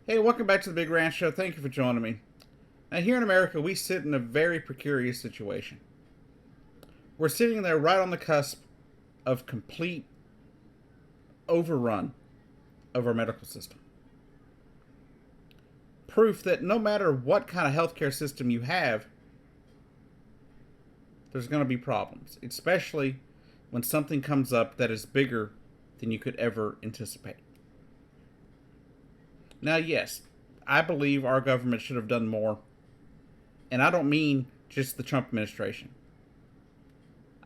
Hey, welcome back to the Big Ranch Show. Thank you for joining me. Now, here in America, we sit in a very precarious situation. We're sitting there right on the cusp of complete overrun of our medical system. Proof that no matter what kind of healthcare system you have, there's going to be problems, especially when something comes up that is bigger than you could ever anticipate. Now, yes, I believe our government should have done more. And I don't mean just the Trump administration.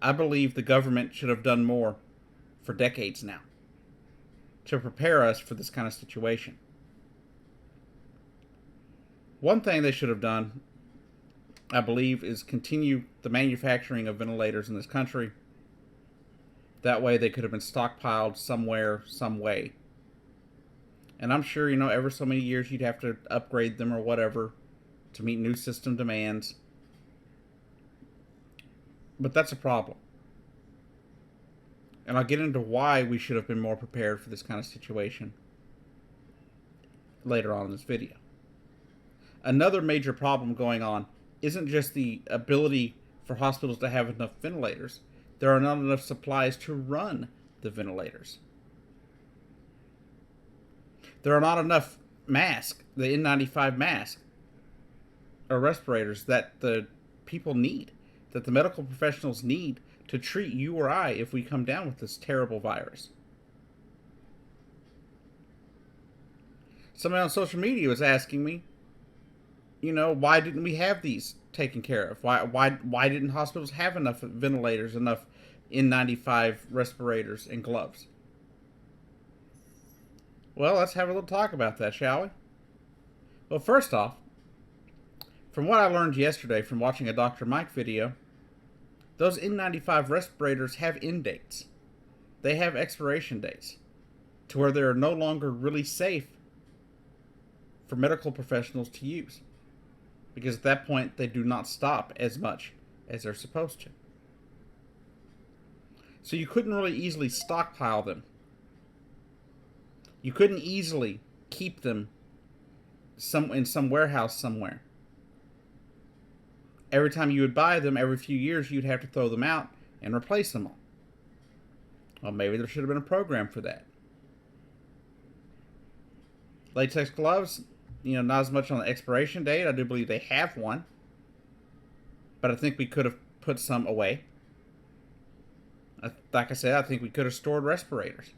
I believe the government should have done more for decades now to prepare us for this kind of situation. One thing they should have done, I believe, is continue the manufacturing of ventilators in this country. That way they could have been stockpiled somewhere, some way. And I'm sure, ever so many years you'd have to upgrade them or whatever to meet new system demands. But that's a problem. And I'll get into why we should have been more prepared for this kind of situation later on in this video. Another major problem going on isn't just the ability for hospitals to have enough ventilators. There are not enough supplies to run the ventilators. There are not enough masks, the N95 masks, or respirators that the people need, that the medical professionals need to treat you or I if we come down with this terrible virus. Somebody on social media was asking me, why didn't we have these taken care of? Why didn't hospitals have enough ventilators, enough N95 respirators and gloves? Well, let's have a little talk about that, shall we? Well, first off, from what I learned yesterday from watching a Dr. Mike video, those N95 respirators have end dates. They have expiration dates to where they're no longer really safe for medical professionals to use. Because at that point, they do not stop as much as they're supposed to. So you couldn't really easily stockpile them. You couldn't easily keep them in some warehouse somewhere. Every time you would buy them, every few years, you'd have to throw them out and replace them all. Well, maybe there should have been a program for that. Latex gloves, not as much on the expiration date. I do believe they have one. But I think we could have put some away. Like I said, I think we could have stored respirators.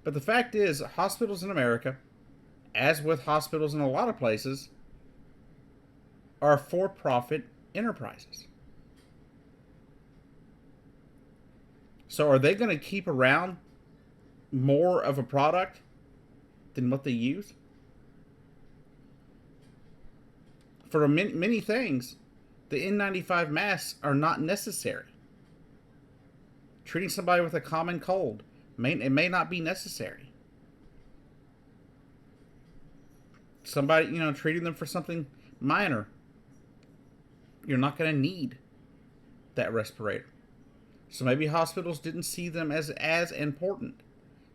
But the fact is, hospitals in America, as with hospitals in a lot of places, are for-profit enterprises. So are they going to keep around more of a product than what they use? For many things, the N95 masks are not necessary. Treating somebody with a common cold, it may not be necessary. Somebody, treating them for something minor, you're not going to need that respirator. So maybe hospitals didn't see them as important.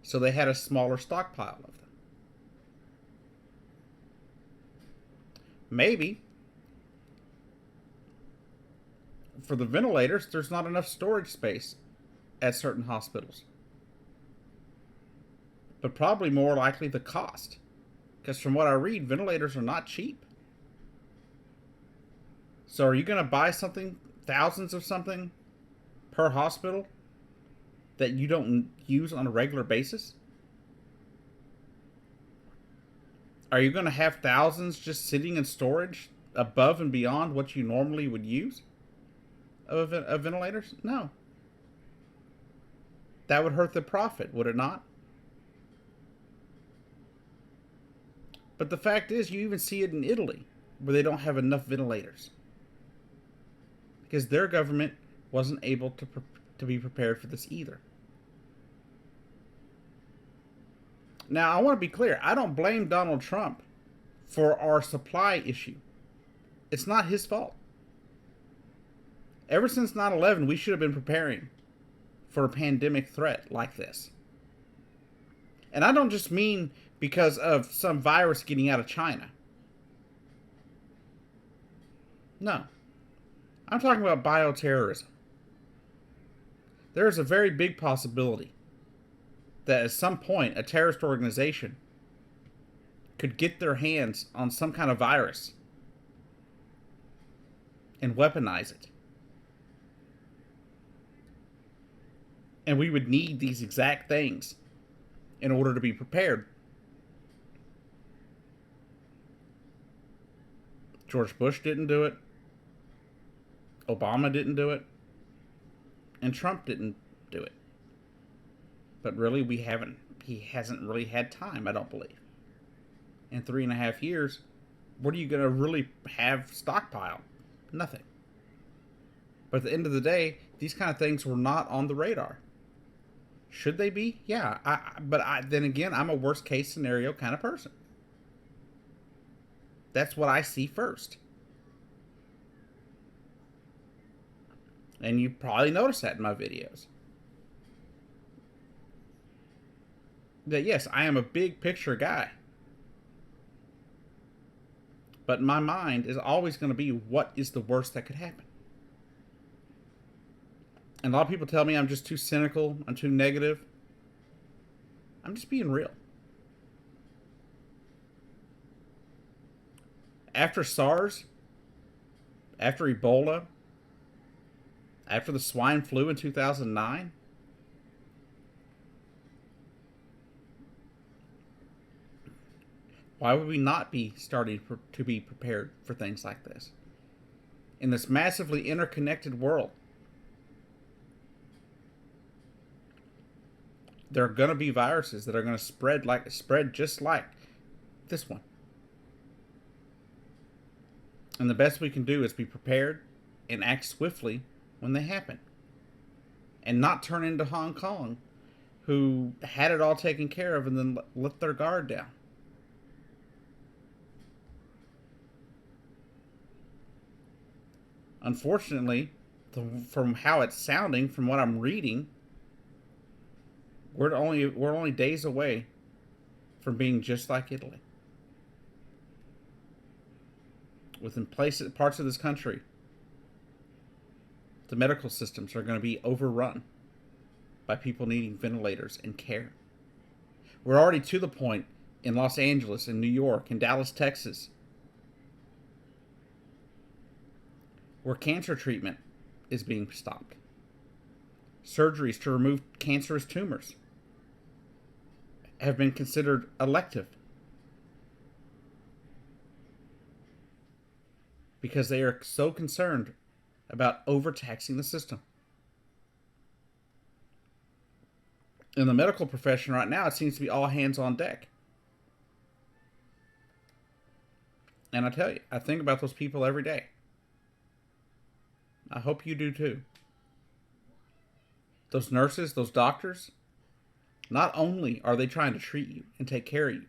So they had a smaller stockpile of them. Maybe for the ventilators, there's not enough storage space at certain hospitals. But probably more likely the cost. Because from what I read, ventilators are not cheap. So are you going to buy something, thousands of something per hospital that you don't use on a regular basis? Are you going to have thousands just sitting in storage above and beyond what you normally would use of ventilators? No. That would hurt the profit, would it not? But the fact is, you even see it in Italy, where they don't have enough ventilators. Because their government wasn't able to be prepared for this either. Now, I want to be clear. I don't blame Donald Trump for our supply issue. It's not his fault. Ever since 9/11, we should have been preparing for a pandemic threat like this. And I don't just mean because of some virus getting out of China. No. I'm talking about bioterrorism. There is a very big possibility that at some point a terrorist organization could get their hands on some kind of virus and weaponize it. And we would need these exact things in order to be prepared. George Bush didn't do it. Obama didn't do it. And Trump didn't do it. But really, he hasn't really had time, I don't believe. In 3.5 years, what are you going to really have stockpiled? Nothing. But at the end of the day, these kind of things were not on the radar. Should they be? Yeah. Then again, I'm a worst case scenario kind of person. That's what I see first. And you probably noticed that in my videos. That yes, I am a big picture guy. But my mind is always going to be what is the worst that could happen. And a lot of people tell me I'm just too cynical, I'm too negative. I'm just being real. After SARS, after Ebola, after the swine flu in 2009, why would we not be starting to be prepared for things like this? In this massively interconnected world, there are going to be viruses that are going to spread just like this one. And the best we can do is be prepared and act swiftly when they happen. And not turn into Hong Kong, who had it all taken care of and then let their guard down. Unfortunately, from how it's sounding, from what I'm reading, we're only days away from being just like Italy. Within parts of this country, the medical systems are going to be overrun by people needing ventilators and care. We're already to the point in Los Angeles and New York and Dallas, Texas, where cancer treatment is being stopped. Surgeries to remove cancerous tumors have been considered elective because they are so concerned about overtaxing the system. In the medical profession right now, it seems to be all hands on deck. And I tell you, I think about those people every day. I hope you do too. Those nurses, those doctors, not only are they trying to treat you and take care of you,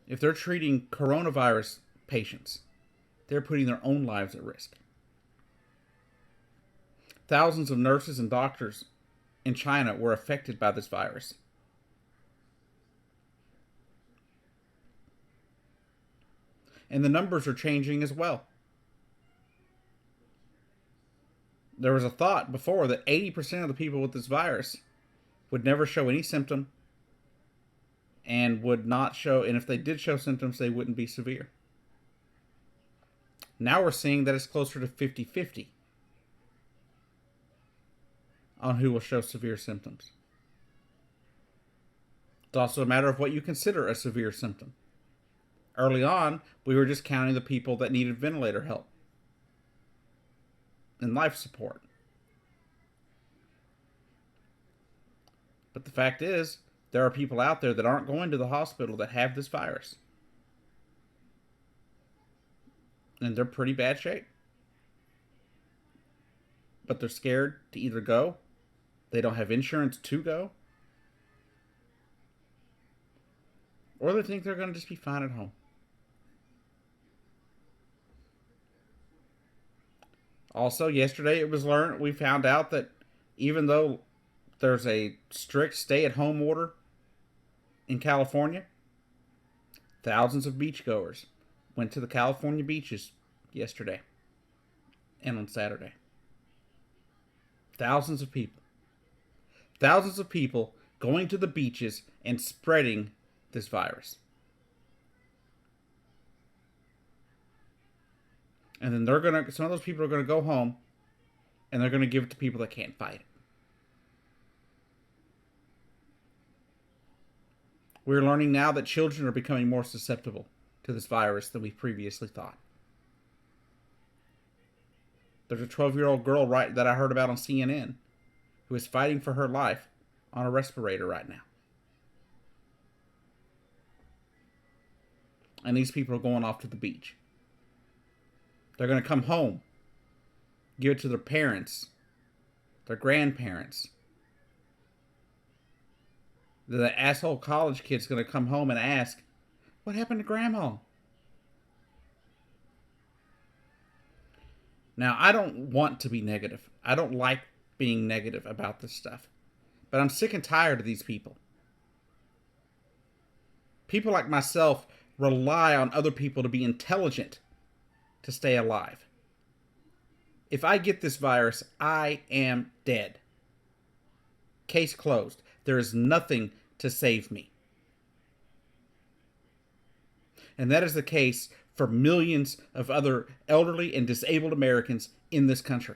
if they're treating coronavirus patients, they're putting their own lives at risk. Thousands of nurses and doctors in China were affected by this virus. And the numbers are changing as well. There was a thought before that 80% of the people with this virus would never show any symptom and would not show, and if they did show symptoms, they wouldn't be severe. Now we're seeing that it's closer to 50-50 on who will show severe symptoms. It's also a matter of what you consider a severe symptom. Early on, we were just counting the people that needed ventilator help and life support. But the fact is, there are people out there that aren't going to the hospital that have this virus. And they're pretty bad shape. But they're scared to either go, they don't have insurance to go, or they think they're going to just be fine at home. Also, yesterday we found out that even though there's a strict stay-at-home order in California. Thousands of beachgoers went to the California beaches yesterday and on Saturday. Thousands of people. Thousands of people going to the beaches and spreading this virus. And then some of those people are gonna go home and they're gonna give it to people that can't fight it. We're learning now that children are becoming more susceptible to this virus than we previously thought. There's a 12-year-old girl that I heard about on CNN who is fighting for her life on a respirator right now. And these people are going off to the beach. They're going to come home, give it to their parents, their grandparents. The asshole college kid's going to come home and ask, what happened to Grandma? Now, I don't want to be negative. I don't like being negative about this stuff. But I'm sick and tired of these people. People like myself rely on other people to be intelligent to stay alive. If I get this virus, I am dead. Case closed. There is nothing to save me. And that is the case for millions of other elderly and disabled Americans in this country.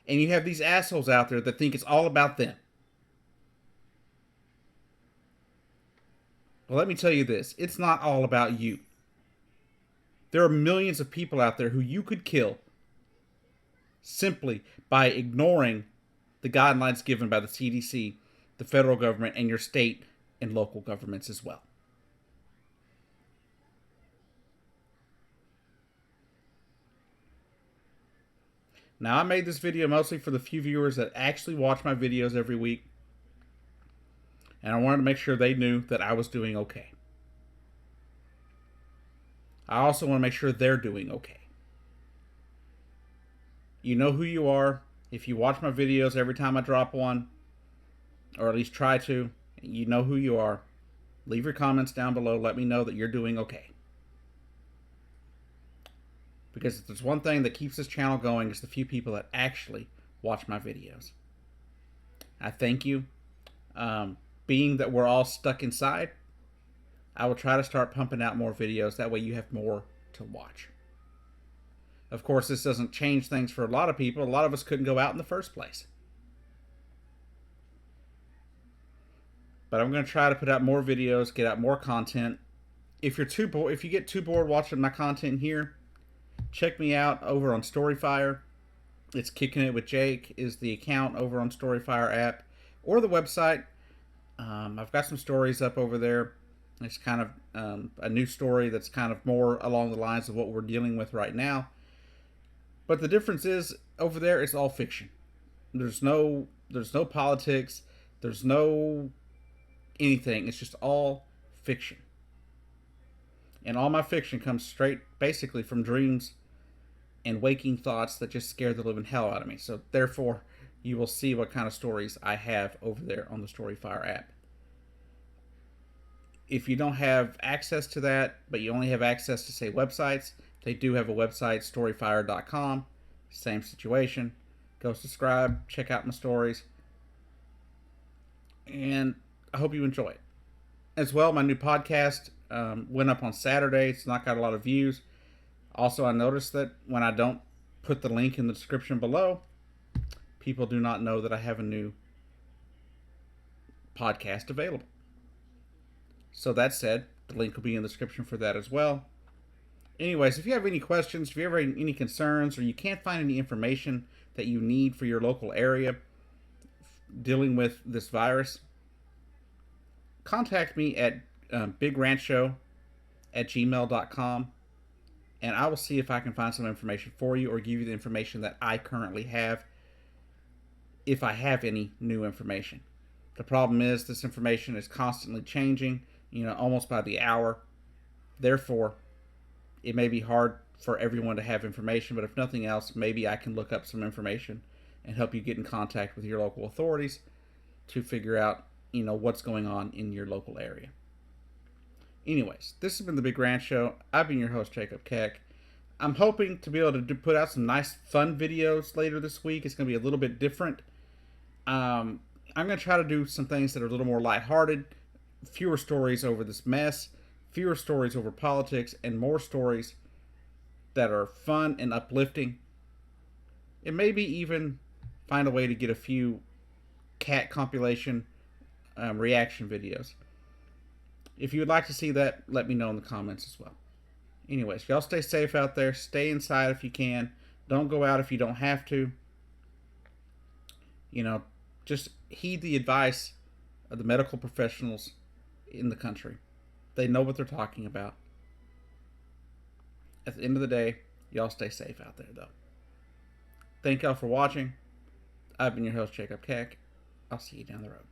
And you have these assholes out there that think it's all about them. Well, let me tell you this. It's not all about you. There are millions of people out there who you could kill simply by ignoring the guidelines given by the CDC, the federal government, and your state and local governments as well. Now, I made this video mostly for the few viewers that actually watch my videos every week. And I wanted to make sure they knew that I was doing okay. I also want to make sure they're doing okay. You know who you are. If you watch my videos every time I drop one, or at least try to, you know who you are. Leave your comments down below. Let me know that you're doing okay. Because if there's one thing that keeps this channel going, it's the few people that actually watch my videos. I thank you. Being that we're all stuck inside, I will try to start pumping out more videos. That way you have more to watch. Of course, this doesn't change things for a lot of people. A lot of us couldn't go out in the first place. But I'm going to try to put out more videos, get out more content. If you get too bored watching my content here, check me out over on Storyfire. It's Kicking It with Jake is the account over on Storyfire app or the website. I've got some stories up over there. It's kind of a new story that's kind of more along the lines of what we're dealing with right now. But the difference is over there it's all fiction. There's no politics. There's no anything. It's just all fiction. And all my fiction comes straight basically from dreams and waking thoughts that just scare the living hell out of me. So therefore, you will see what kind of stories I have over there on the Storyfire app. If you don't have access to that, but you only have access to, say, websites, they do have a website, storyfire.com. Same situation. Go subscribe, check out my stories. And I hope you enjoy it. As well, my new podcast went up on Saturday. It's not got a lot of views. Also, I noticed that when I don't put the link in the description below, people do not know that I have a new podcast available. So that said, the link will be in the description for that as well. Anyways, if you have any questions, if you have any concerns, or you can't find any information that you need for your local area dealing with this virus, contact me at bigrancho@gmail.com, and I will see if I can find some information for you or give you the information that I currently have, if I have any new information. The problem is this information is constantly changing, almost by the hour. Therefore, it may be hard for everyone to have information, but if nothing else, maybe I can look up some information and help you get in contact with your local authorities to figure out, what's going on in your local area. Anyways, this has been the Big Ranch Show. I've been your host, Jacob Keck. I'm hoping to be able to put out some nice, fun videos later this week. It's going to be a little bit different. I'm going to try to do some things that are a little more lighthearted, fewer stories over this mess, fewer stories over politics, and more stories that are fun and uplifting. And maybe even find a way to get a few cat compilation reaction videos. If you would like to see that, let me know in the comments as well. Anyways, y'all stay safe out there. Stay inside if you can. Don't go out if you don't have to. Just heed the advice of the medical professionals in the country. They know what they're talking about. At the end of the day, y'all stay safe out there, though. Thank y'all for watching. I've been your host, Jacob Keck. I'll see you down the road.